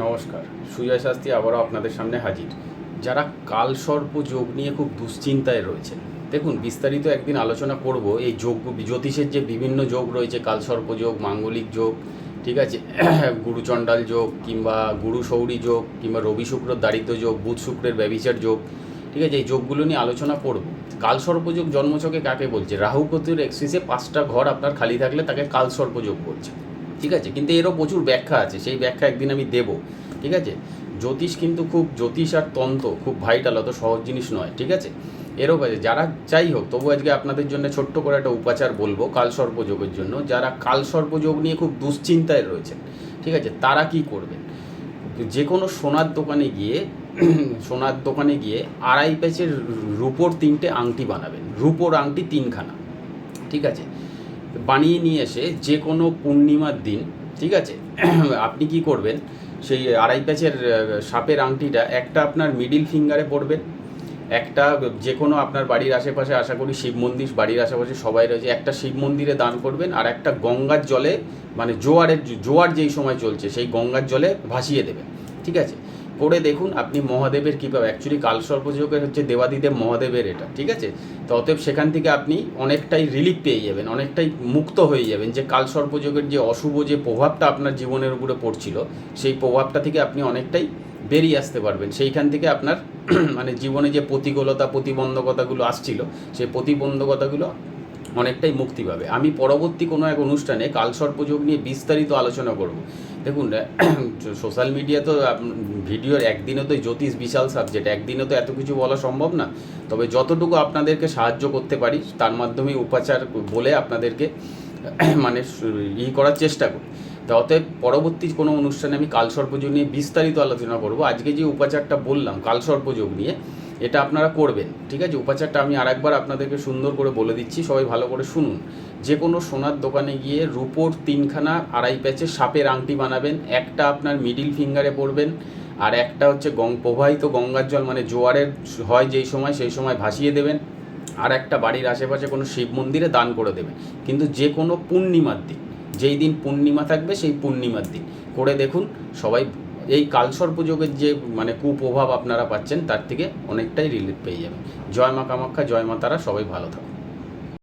নমস্কার, সুজয় শাস্ত্রী আবারও আপনাদের সামনে হাজির। যারা কালসর্প যোগ নিয়ে খুব দুশ্চিন্তায় রয়েছেন, দেখুন বিস্তারিত একদিন আলোচনা করব এই যোগ, জ্যোতিষের যে বিভিন্ন যোগ রয়েছে, কালসর্প যোগ, মাঙ্গলিক যোগ, ঠিক আছে, গুরুচণ্ডাল যোগ কিংবা গুরু সৌরী যোগ কিংবা রবি শুক্র দারিদ্র যোগ, বুধ শুক্রের ব্যভিচার যোগ, ঠিক আছে, এই যোগগুলো নিয়ে আলোচনা করব। কালসর্পযোগ জন্মছকে কাকে বলছে? রাহু কেতুর এক্সিসে 5টা ঘর আপনার খালি থাকলে তাকে কালসর্পযোগ বলছে, ঠিক আছে। কিন্তু এরও প্রচুর ব্যাখ্যা আছে, সেই ব্যাখ্যা একদিন আমি দেব, ঠিক আছে। জ্যোতিষ কিন্তু জ্যোতিষ আর তন্ত্র খুব ভাইটাল, অত সহজ জিনিস নয়, ঠিক আছে। এরও যারা যাই হোক, তবু আজকে আপনাদের জন্য ছোট্ট করে একটা উপাচার বলবো কালসর্পযোগের জন্য। যারা কালসর্পযোগ নিয়ে খুব দুশ্চিন্তায় রয়েছেন, ঠিক আছে, তারা কি করবেন? যে কোনো সোনার দোকানে গিয়ে 2.5 প্যাচের রূপোর 3টে আংটি বানাবেন, রূপোর আংটি 3খানা, ঠিক আছে, বানিয়ে নিয়ে এসে যে কোনো পূর্ণিমার দিন, ঠিক আছে, আপনি কি করবেন, সেই 2.5 প্যাচের সাপের আংটিটা একটা আপনার মিডিল ফিঙ্গারে পরবেন, একটা যে কোনো আপনার বাড়ির আশেপাশে, আশা করি শিব মন্দির বাড়ির আশেপাশে সবাই রয়েছে, একটা শিব মন্দিরে দান করবেন, আর একটা গঙ্গার জলে, মানে জোয়ার যেই সময় চলছে সেই গঙ্গার জলে ভাসিয়ে দেবেন, ঠিক আছে। করে দেখুন আপনি মহাদেবের কীভাবে, অ্যাকচুয়ালি কালসর্পযোগের হচ্ছে দেবাদিদেব মহাদেবের এটা, ঠিক আছে। তো অতএব সেখান থেকে আপনি অনেকটাই রিলিফ পেয়ে যাবেন, অনেকটাই মুক্ত হয়ে যাবেন, যে কালসর্পযোগের যে অশুভ যে প্রভাবটা আপনার জীবনের উপরে পড়ছিল, সেই প্রভাবটা থেকে আপনি অনেকটাই বেরিয়ে আসতে পারবেন। সেইখান থেকে আপনার মানে জীবনে যে প্রতিবন্ধকতাগুলো আসছিল, সেই প্রতিবন্ধকতাগুলো অনেকটাই মুক্তি পাবে। আমি পরবর্তী কোনো এক অনুষ্ঠানে কালসর্পযোগ নিয়ে বিস্তারিত আলোচনা করব। দেখুন, সোশ্যাল মিডিয়া তো ভিডিওর একদিনে তো জ্যোতিষ বিশাল সাবজেক্ট, একদিনে তো এত কিছু বলা সম্ভব না। তবে যতটুকু আপনাদেরকে সাহায্য করতে পারি তার মাধ্যমে উপাচার বলে আপনাদেরকে মানে করার চেষ্টা করি। তো অতএব পরবর্তী কোনো অনুষ্ঠানে আমি কালসর্পযোগ নিয়ে বিস্তারিত আলোচনা করব। আজকে যে উপাচারটা বললাম কালসর্পযোগ নিয়ে, এটা আপনারা করবেন, ঠিক আছে। উপাচারটা আমি আরেকবার আপনাদেরকে সুন্দর করে বলে দিচ্ছি, সবাই ভালো করে শুনুন। যে কোনো সোনার দোকানে গিয়ে রূপোর 3খানা 2.5 প্যাচের সাপের আংটি বানাবেন, একটা আপনার মিডিল ফিঙ্গারে পরবেন, আর একটা হচ্ছে প্রবাহিত গঙ্গার জল, মানে জোয়ারের হয় যেই সময় সেই সময় ভাসিয়ে দেবেন, আর একটা বাড়ির আশেপাশে কোনো শিব মন্দিরে দান করে দেবেন। কিন্তু যে কোনো পূর্ণিমার দিন, যেই দিন পূর্ণিমা থাকবে সেই পূর্ণিমার দিন করে দেখুন, সবাই এই কালসর্পযোগের যে মানে কুপ্রভাব আপনারা পাচ্ছেন তার থেকে অনেকটাই রিলিফ পেয়ে যাবেন। জয় মা কামাখ্যা, জয় মা তারা, সবাই ভালো থাকুন।